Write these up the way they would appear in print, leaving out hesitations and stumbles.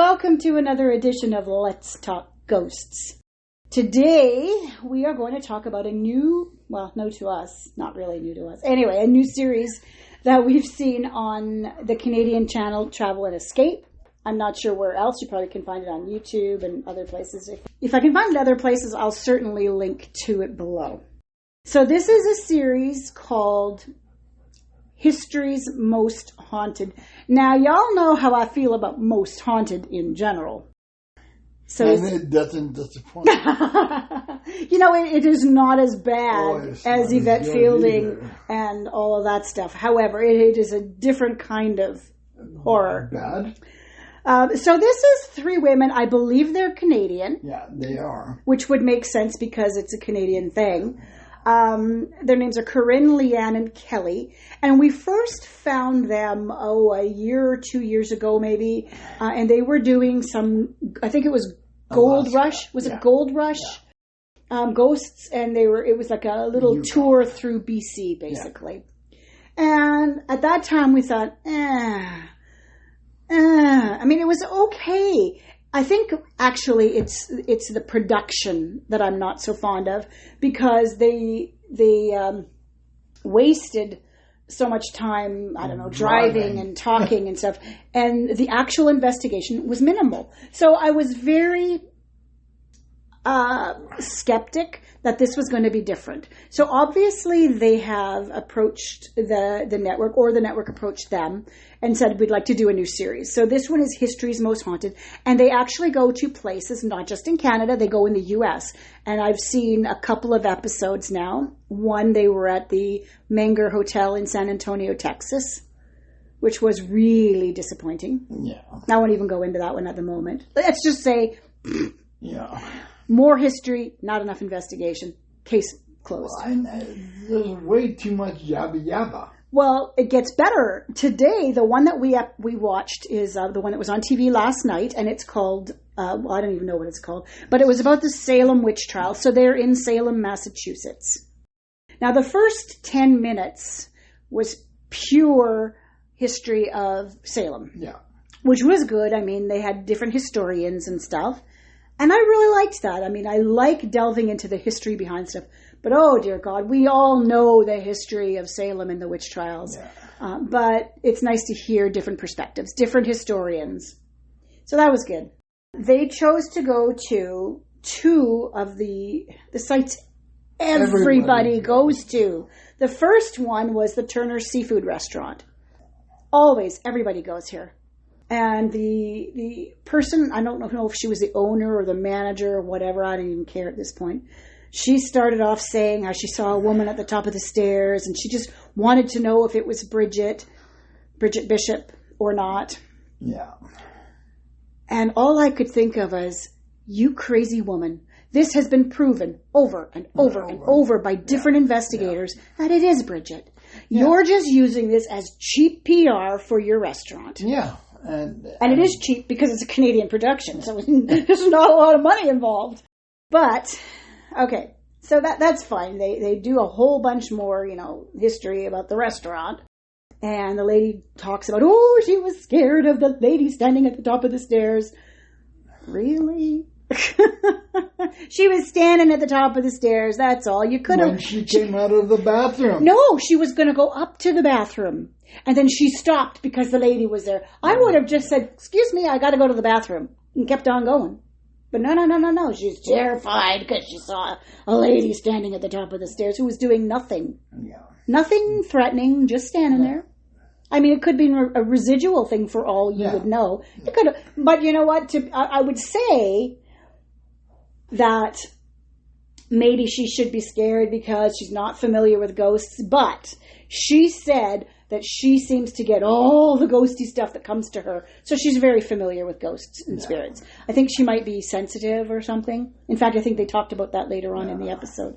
Welcome to another edition of Let's Talk Ghosts. Today, we are going to talk about a new, well, no to us, not really new to us. Anyway, a new series that we've seen on the Canadian channel Travel and Escape. I'm not sure where else. You probably can find it on YouTube and other places. If I can find it other places, I'll certainly link to it below. So this is a series called History's Most Haunted. Now, y'all know how I feel about Most Haunted in general. So and it doesn't disappoint. You know, it is not as bad as Yvette Fielding and all of that stuff. However, it is a different kind of horror. Bad? So this is three women. I believe they're Canadian. Yeah, they are. Which would make sense because it's a Canadian thing. Their names are Corinne, Leanne, and Kelly. And we first found them, a year or 2 years ago maybe. And they were doing some, I think it was Gold Rush. Was it Gold Rush? Yeah. Ghosts. And it was like a little tour through BC, basically. Yeah. And at that time we thought, I mean, it was okay. I think actually it's the production that I'm not so fond of because they wasted so much time, I don't know, driving and talking and stuff, and the actual investigation was minimal. So I was very skeptic that this was going to be different. So obviously they have approached the network, or the network approached them and said, we'd like to do a new series. So this one is History's Most Haunted. And they actually go to places, not just in Canada, they go in the US. And I've seen a couple of episodes now. One, they were at the Menger Hotel in San Antonio, Texas, which was really disappointing. Yeah. I won't even go into that one at the moment. Let's just say, yeah, more history, not enough investigation. Case closed. Well, there's way too much yabba yabba. Well, it gets better. Today, the one that we watched is the one that was on TV last night, and it's called, I don't even know what it's called, but it was about the Salem witch trial. So they're in Salem, Massachusetts. Now, the first 10 minutes was pure history of Salem. Yeah. Which was good. I mean, they had different historians and stuff. And I really liked that. I mean, I like delving into the history behind stuff. But, oh, dear God, we all know the history of Salem and the witch trials. Yeah. But it's nice to hear different perspectives, different historians. So that was good. They chose to go to two of the sites everybody goes to. The first one was the Turner Seafood Restaurant. Always, everybody goes here. And the person, I don't know if she was the owner or the manager or whatever, I don't even care at this point. She started off saying how she saw a woman at the top of the stairs and she just wanted to know if it was Bridget Bishop or not. Yeah. And all I could think of is, you crazy woman. This has been proven over and over and over by different investigators that it is Bridget. Yeah. You're just using this as cheap PR for your restaurant. Yeah. And it is cheap because it's a Canadian production, so there's not a lot of money involved. But, okay, so that's fine. They do a whole bunch more, history about the restaurant. And the lady talks about, she was scared of the lady standing at the top of the stairs. Really? She was standing at the top of the stairs, that's all. You could have... When she came out of the bathroom. No, she was going to go up to the bathroom. And then she stopped because the lady was there. I would have just said, excuse me, I got to go to the bathroom. And kept on going. But no. She's terrified because she saw a lady standing at the top of the stairs who was doing nothing. Yeah. Nothing threatening, just standing there. I mean, it could be a residual thing for all you would know. It could have, but you know what? I would say that maybe she should be scared because she's not familiar with ghosts. But she said that she seems to get all the ghosty stuff that comes to her. So she's very familiar with ghosts and spirits. I think she might be sensitive or something. In fact, I think they talked about that later on in the episode.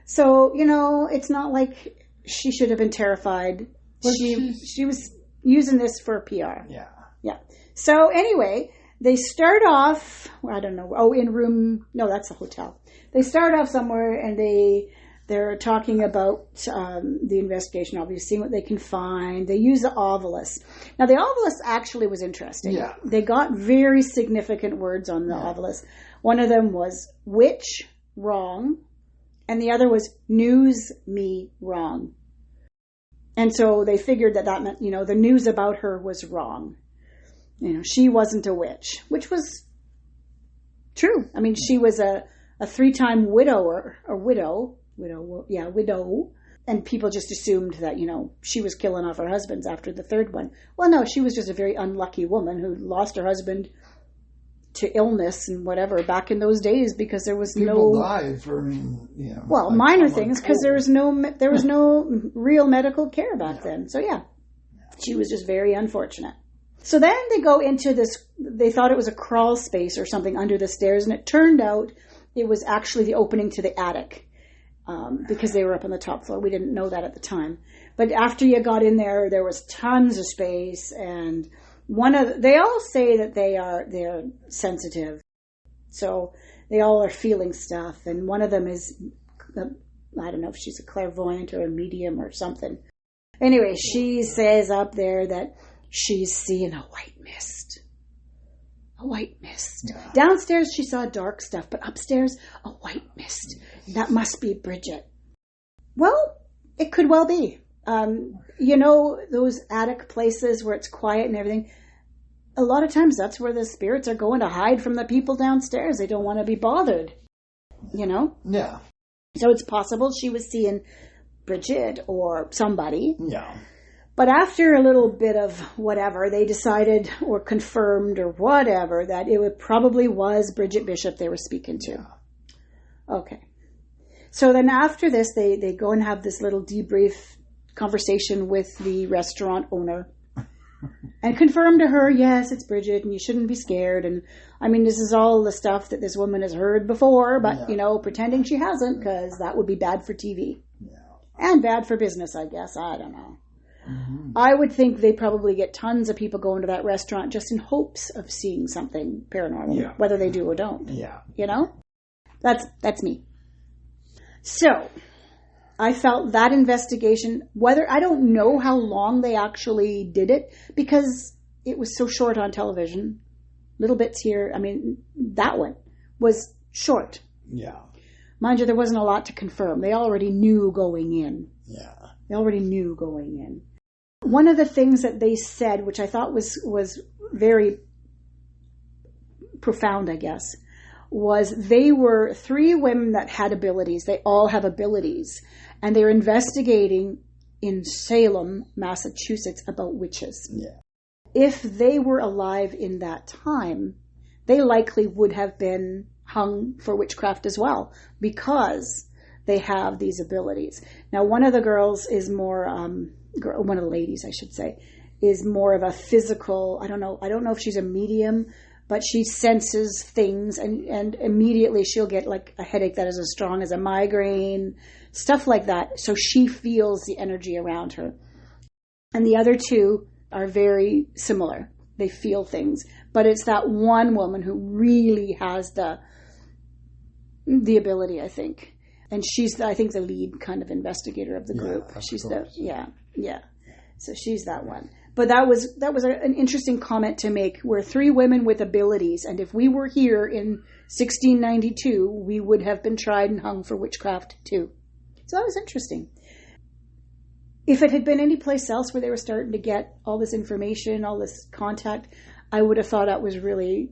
So, it's not like she should have been terrified. She was using this for PR. Yeah. Yeah. So anyway, they start off, I don't know, in room, no, that's a hotel. They start off somewhere and they They're talking about the investigation, obviously, seeing what they can find. They use the ovilus. Now, the ovilus actually was interesting. Yeah. They got very significant words on the ovilus. One of them was witch, wrong, and the other was news me wrong. And so they figured that meant, the news about her was wrong. She wasn't a witch, which was true. I mean, she was a 3-time widower, or widow, and people just assumed that, she was killing off her husbands after the third one. Well, no, she was just a very unlucky woman who lost her husband to illness and whatever back in those days because there was people died for, well, like minor things because there was no real medical care back then. So yeah, she was just very unfortunate. So then they go into this, they thought it was a crawl space or something under the stairs, and it turned out it was actually the opening to the attic because they were up on the top floor. We didn't know that at the time. But after you got in there, there was tons of space, and they all say that they're sensitive. So they all are feeling stuff, and one of them is, I don't know if she's a clairvoyant or a medium or something. Anyway, she says up there that she's seeing a white mist. A white mist. Yeah. Downstairs, she saw dark stuff, but upstairs, a white mist. That must be Bridget. Well, it could well be. Those attic places where it's quiet and everything, a lot of times that's where the spirits are going to hide from the people downstairs. They don't want to be bothered, Yeah. So it's possible she was seeing Bridget or somebody. Yeah. But after a little bit of whatever, they decided or confirmed or whatever that it probably was Bridget Bishop they were speaking to. Yeah. Okay. So then after this, they go and have this little debrief conversation with the restaurant owner and confirm to her, yes, it's Bridget and you shouldn't be scared. And I mean, this is all the stuff that this woman has heard before, but, pretending she hasn't because that would be bad for TV. Yeah. And bad for business, I guess. I don't know. Mm-hmm. I would think they probably get tons of people going to that restaurant just in hopes of seeing something paranormal, whether they do or don't. Yeah. That's me. So I felt that investigation, I don't know how long they actually did it because it was so short on television. Little bits here. I mean, that one was short. Yeah. Mind you, there wasn't a lot to confirm. They already knew going in. Yeah. They already knew going in. One of the things that they said, which I thought was very profound, I guess, was they were 3 women that had abilities. They all have abilities. And they're investigating in Salem, Massachusetts, about witches. Yeah. If they were alive in that time, they likely would have been hung for witchcraft as well, because they have these abilities. Now, one of the girls is more, one of the ladies, I should say, is more of a physical, I don't know if she's a medium, but she senses things and immediately she'll get like a headache that is as strong as a migraine, stuff like that. So she feels the energy around her. And the other 2 are very similar. They feel things. But it's that one woman who really has the ability, I think. And she's, I think, the lead kind of investigator of the group. She's yeah. So she's that one. But that was an interesting comment to make. We're 3 women with abilities, and if we were here in 1692, we would have been tried and hung for witchcraft too. So that was interesting. If it had been any place else where they were starting to get all this information, all this contact, I would have thought that was really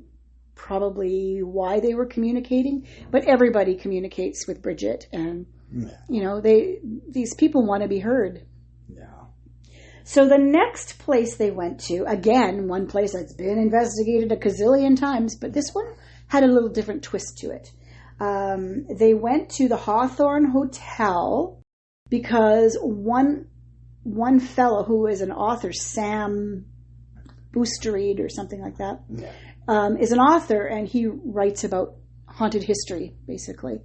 probably why they were communicating. But everybody communicates with Bridget, and these people want to be heard. Yeah. So the next place they went to, again, one place that's been investigated a gazillion times, but this one had a little different twist to it. They went to the Hawthorne Hotel because one fellow who is an author, Sam Boostereed or something like that, is an author, and he writes about haunted history, basically.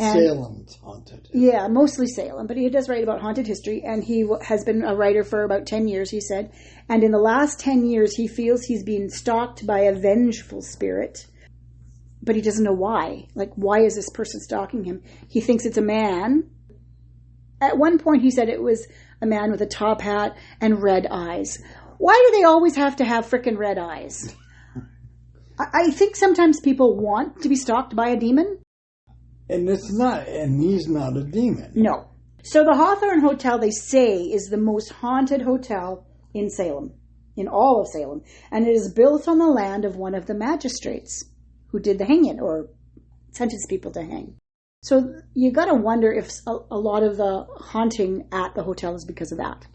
And Salem's haunted. Yeah, mostly Salem, but he does write about haunted history, and he has been a writer for about 10 years, he said. And in the last 10 years, he feels he's being stalked by a vengeful spirit, but he doesn't know why. Like, why is this person stalking him? He thinks it's a man, at one point he said it was a man with a top hat and red eyes. Why do they always have to have frickin' red eyes? I think sometimes people want to be stalked by a demon. And he's not a demon. No. So the Hawthorne Hotel, they say, is the most haunted hotel in Salem, in all of Salem. And it is built on the land of one of the magistrates who did the hanging or sentenced people to hang. So you got to wonder if a lot of the haunting at the hotel is because of that.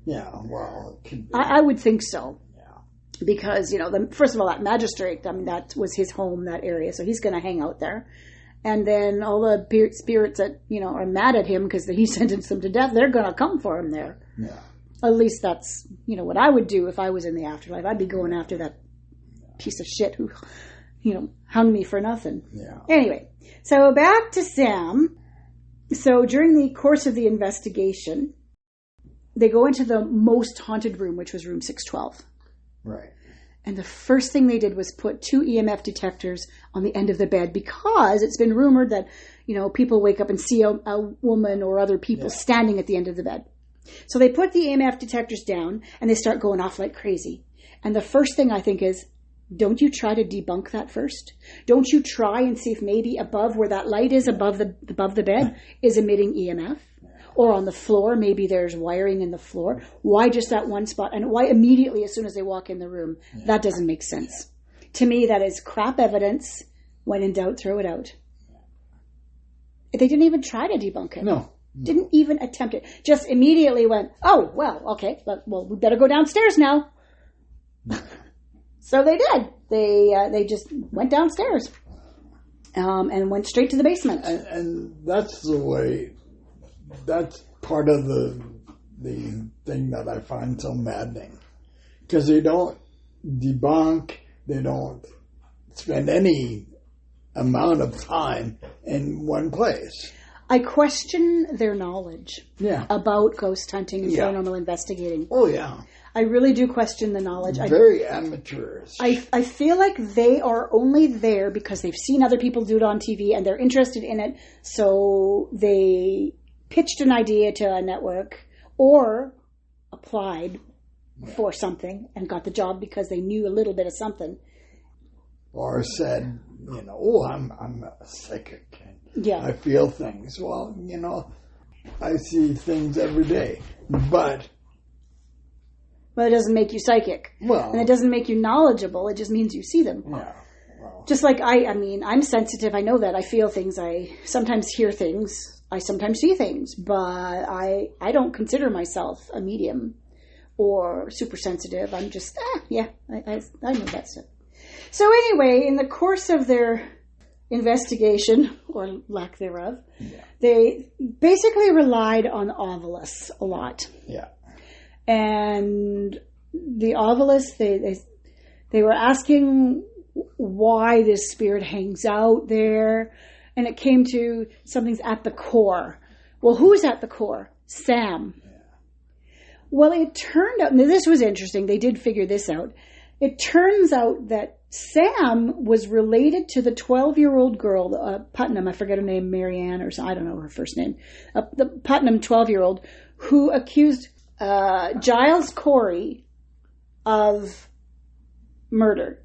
Yeah, well, it could be. I would think so. Yeah. Because, first of all, that magistrate, that was his home, that area. So he's going to hang out there. And then all the spirits that, are mad at him because he sentenced them to death, they're going to come for him there. Yeah. At least that's, what I would do if I was in the afterlife. I'd be going after that piece of shit who, hung me for nothing. Yeah. Anyway, so back to Sam. So during the course of the investigation, they go into the most haunted room, which was room 612. Right. And the first thing they did was put 2 EMF detectors on the end of the bed because it's been rumored that, people wake up and see a woman or other people standing at the end of the bed. So they put the EMF detectors down and they start going off like crazy. And the first thing I think is, don't you try to debunk that first? Don't you try and see if maybe above where that light is, above the bed, is emitting EMF? Or on the floor, maybe there's wiring in the floor. Why just that one spot? And why immediately as soon as they walk in the room? Yeah. That doesn't make sense. To me, that is crap evidence. When in doubt, throw it out. They didn't even try to debunk it. No. Didn't even attempt it. Just immediately went, oh, well, okay. Well, we better go downstairs now. So they did. They just went downstairs and went straight to the basement. And that's the way... That's part of the thing that I find so maddening. Because they don't debunk, they don't spend any amount of time in one place. I question their knowledge about ghost hunting and paranormal investigating. Oh, yeah. I really do question the knowledge. Very amateurish. I feel like they are only there because they've seen other people do it on TV and they're interested in it, so they pitched an idea to a network or applied for something and got the job because they knew a little bit of something. Or said, I'm a psychic. I feel things. Well, I see things every day. But it doesn't make you psychic. Well, and it doesn't make you knowledgeable. It just means you see them. Yeah. Well, just like I'm sensitive. I know that. I feel things. I sometimes hear things. I sometimes see things, but I don't consider myself a medium or super sensitive. I'm just, I know that stuff. So anyway, in the course of their investigation, or lack thereof, they basically relied on Ovilus a lot. Yeah. And the Ovilus, they were asking why this spirit hangs out there. And it came to something's at the core. Well, who's at the core? Sam. Yeah. Well, it turned out, now this was interesting. They did figure this out. It turns out that Sam was related to the 12-year-old girl, Putnam, I forget her name, Marianne, or I don't know her first name, the Putnam 12-year-old, who accused Giles Corey of murder.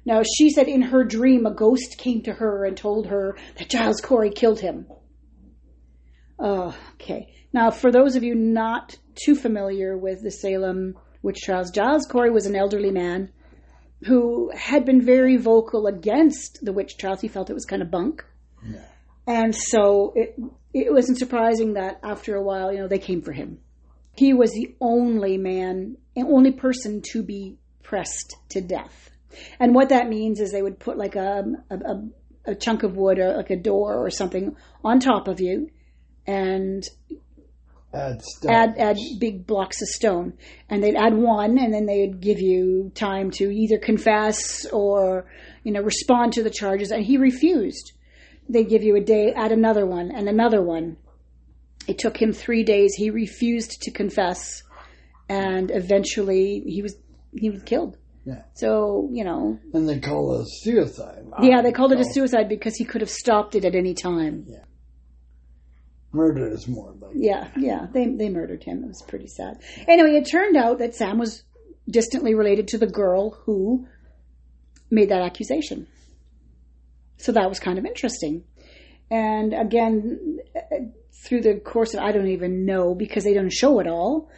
Now, she said in her dream, a ghost came to her and told her that Giles Corey killed him. Okay. Now, for those of you not too familiar with the Salem witch trials, Giles Corey was an elderly man who had been very vocal against the witch trials. He felt it was kind of bunk. Yeah. And so it wasn't surprising that after a while, they came for him. He was the only person to be pressed to death. And what that means is they would put like a chunk of wood or like a door or something on top of you and add big blocks of stone. And they'd add one and then they'd give you time to either confess or, respond to the charges. And he refused. They'd give you a day, add another one and another one. It took him 3 days. He refused to confess. And eventually he was killed. Yeah. So, And they call it a suicide. Yeah, they called it a suicide because he could have stopped it at any time. Yeah. Murder is more like Yeah. They murdered him. It was pretty sad. Anyway, it turned out that Sam was distantly related to the girl who made that accusation. So that was kind of interesting. And again, through the course of, I don't even know because they don't show it all.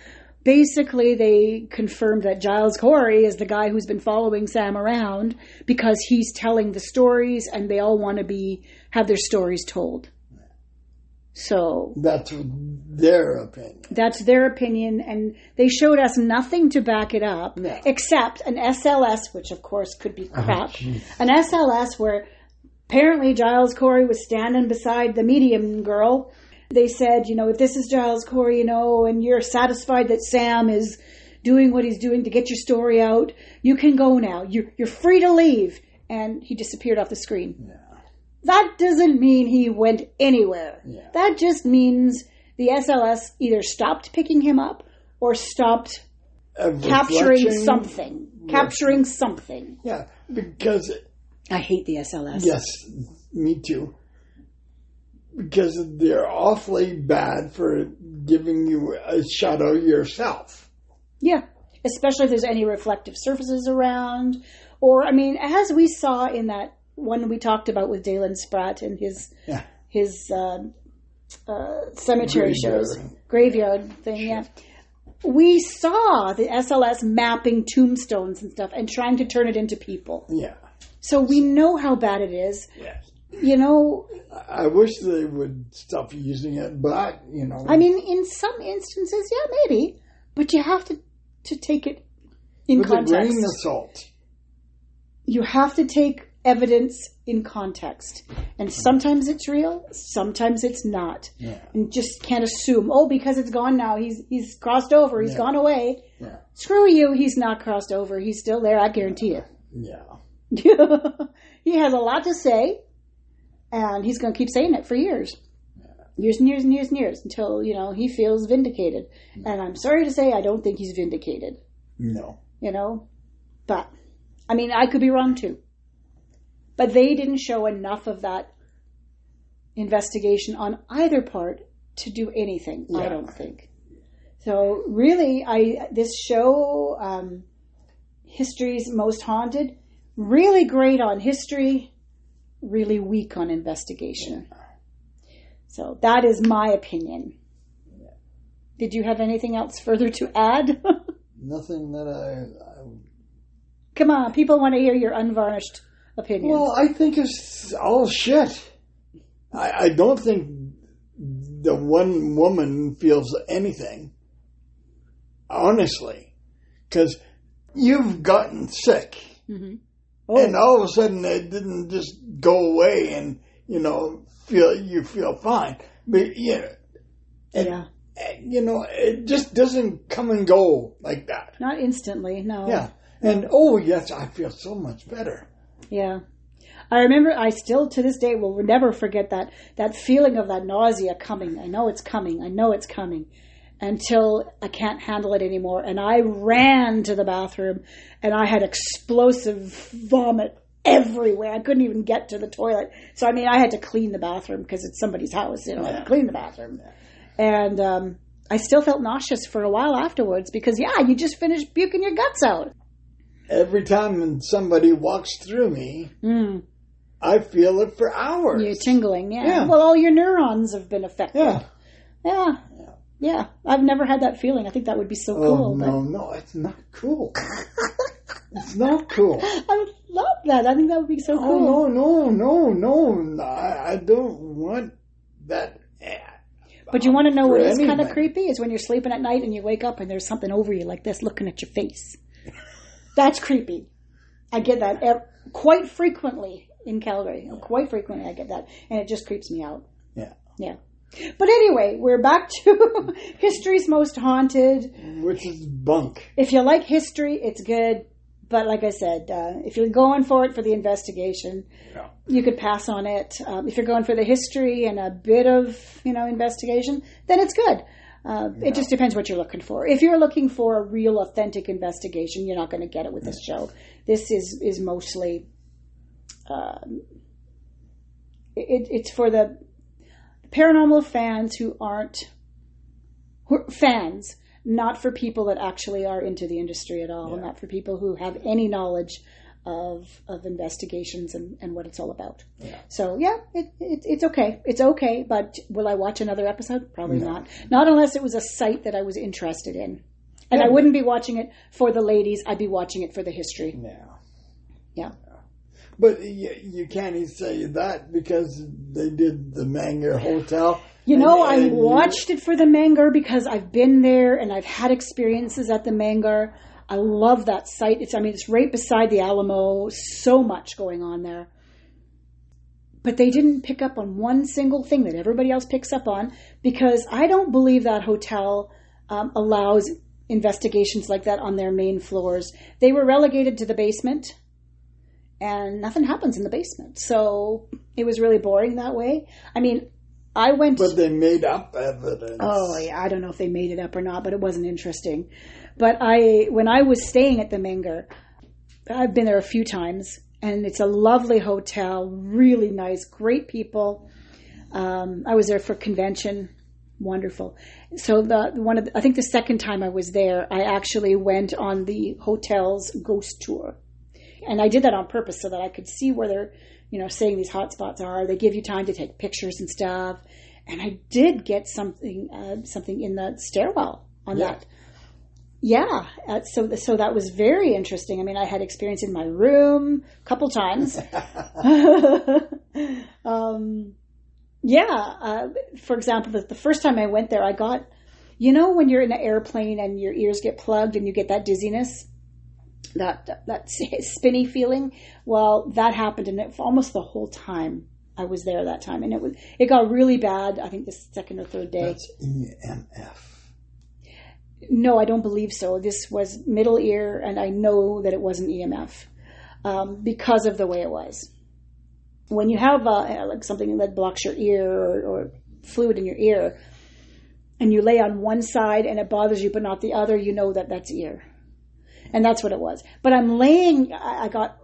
Basically, they confirmed that Giles Corey is the guy who's been following Sam around because he's telling the stories and they all want to have their stories told. So that's their opinion. That's their opinion, and they showed us nothing to back it up except an SLS, which of course could be crap. An SLS where apparently Giles Corey was standing beside the medium girl. They said, if this is Giles Corey, and you're satisfied that Sam is doing what he's doing to get your story out, you can go now. You're free to leave. And he disappeared off the screen. Yeah. That doesn't mean he went anywhere. Yeah. That just means the SLS either stopped picking him up or stopped capturing something. Capturing something. Yeah, because... I hate the SLS. Yes, me too. Because they're awfully bad for giving you a shadow yourself. Yeah, especially if there's any reflective surfaces around. Or, as we saw in that one we talked about with Dalen Spratt and his cemetery shows, graveyard thing, yeah. We saw the SLS mapping tombstones and stuff and trying to turn it into people. Yeah. So we know how bad it is. Yes. I wish they would stop using it, but, in some instances, yeah, maybe. But you have to take it in context. With a grain of salt. You have to take evidence in context. And sometimes it's real, sometimes it's not. Yeah. And just can't assume, because it's gone now, he's crossed over, he's gone away. Yeah. Screw you, he's not crossed over, he's still there, I guarantee it. Yeah. He has a lot to say, and he's going to keep saying it for years. Years and years and years and years until, he feels vindicated. And I'm sorry to say, I don't think he's vindicated. No. But, I could be wrong too. But they didn't show enough of that investigation on either part to do anything, I don't think. So really, this show, History's Most Haunted, really great on history, really weak on investigation. Yeah. So that is my opinion. Yeah. Did you have anything else further to add? Nothing that I... Come on, people want to hear your unvarnished opinions. Well, I think it's all shit. I don't think the one woman feels anything. Honestly. Because you've gotten sick. Mm-hmm. And all of a sudden it didn't just go away and, you feel fine. But, it just doesn't come and go like that. Not instantly, no. Yeah. And, yes, I feel so much better. Yeah. I remember, I still to this day will never forget that feeling of that nausea coming. I know it's coming. Until I can't handle it anymore. And I ran to the bathroom and I had explosive vomit everywhere. I couldn't even get to the toilet. So, I had to clean the bathroom because it's somebody's house, I had to clean the bathroom. And I still felt nauseous for a while afterwards because, you just finished puking your guts out. Every time somebody walks through me, I feel it for hours. You're tingling, yeah. Well, all your neurons have been affected. Yeah, I've never had that feeling. I think that would be so cool. No, it's not cool. It's not cool. I love that. I think that would be so cool. No. I don't want that. But you want to know what is kind of creepy? Is when you're sleeping at night and you wake up and there's something over you like this looking at your face. That's creepy. I get that quite frequently in Calgary. Quite frequently I get that. And it just creeps me out. Yeah. But anyway, we're back to History's Most Haunted. Which is bunk. If you like history, it's good. But like I said, if you're going for it for the investigation, you could pass on it. If you're going for the history and a bit of, investigation, then it's good. It just depends what you're looking for. If you're looking for a real authentic investigation, you're not going to get it with this show. This is mostly, it's for the paranormal fans who are fans, not for people that actually are into the industry at all, not for people who have any knowledge of investigations and what it's all about. Yeah. So it's okay. It's okay, but will I watch another episode? Probably not. Not unless it was a site that I was interested in. And I wouldn't be watching it for the ladies. I'd be watching it for the history. Yeah. But you can't even say that because they did the Manger Hotel. I watched it for the Manger because I've been there and I've had experiences at the Manger. I love that site. It's right beside the Alamo. So much going on there. But they didn't pick up on one single thing that everybody else picks up on, because I don't believe that hotel allows investigations like that on their main floors. They were relegated to the basement, and nothing happens in the basement. So it was really boring that way. But they made up evidence. Oh, yeah. I don't know if they made it up or not, but it wasn't interesting. But when I was staying at the Manger, I've been there a few times, and it's a lovely hotel, really nice, great people. I was there for convention. Wonderful. So I think the second time I was there, I actually went on the hotel's ghost tour. And I did that on purpose so that I could see where they're, saying these hot spots are. They give you time to take pictures and stuff. And I did get something in the stairwell on that. Yeah. So that was very interesting. I had experience in my room a couple times. For example, the first time I went there, I got, when you're in an airplane and your ears get plugged and you get that dizziness, that spinny feeling. Well, that happened, and for almost the whole time I was there that time, and it got really bad. I think the second or third day. That's EMF. No, I don't believe so. This was middle ear, and I know that it wasn't EMF because of the way it was. When you have like something that blocks your ear or fluid in your ear, and you lay on one side and it bothers you but not the other, you know that's ear. And that's what it was. But I got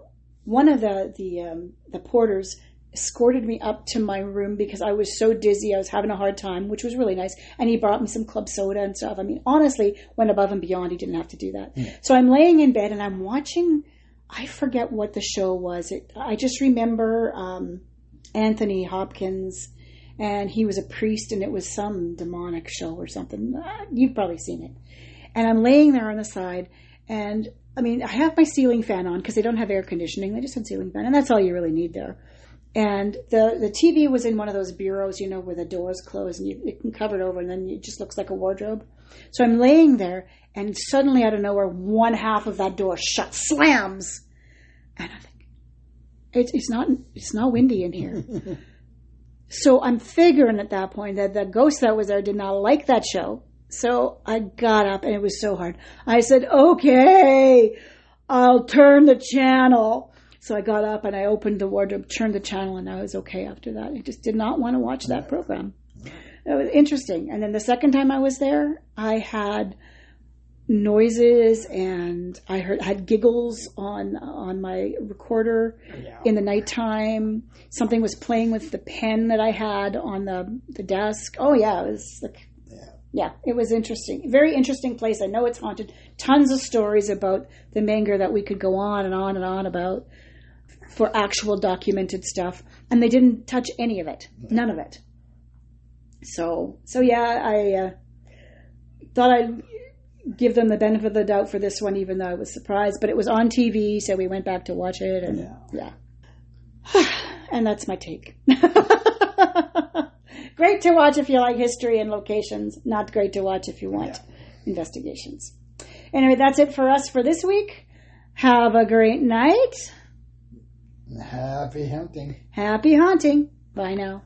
one of the porters escorted me up to my room because I was so dizzy. I was having a hard time, which was really nice. And he brought me some club soda and stuff. Honestly, went above and beyond. He didn't have to do that. Yeah. So I'm laying in bed and I'm watching, I forget what the show was. I just remember Anthony Hopkins, and he was a priest, and it was some demonic show or something. You've probably seen it. And I'm laying there on the side. And I have my ceiling fan on because they don't have air conditioning. They just have ceiling fan. And that's all you really need there. And the TV was in one of those bureaus, where the doors close and it can cover it over, and then it just looks like a wardrobe. So I'm laying there, and suddenly out of nowhere, one half of that door slams. And I think, it's not windy in here. So I'm figuring at that point that the ghost that was there did not like that show. So I got up, and it was so hard. I said, okay, I'll turn the channel. So I got up and I opened the wardrobe, turned the channel, and I was okay after that. I just did not want to watch that program. It was interesting. And then the second time I was there, I had noises, and I had giggles on my recorder in the nighttime. Something was playing with the pen that I had on the desk. Oh yeah, it was like, it was interesting. Very interesting place. I know it's haunted. Tons of stories about the Manger that we could go on and on and on about for actual documented stuff. And they didn't touch any of it. None of it. So I thought I'd give them the benefit of the doubt for this one, even though I was surprised. But it was on TV, so we went back to watch it. And and that's my take. Great to watch if you like history and locations. Not great to watch if you want investigations. Anyway, that's it for us for this week. Have a great night. Happy hunting. Happy hunting. Bye now.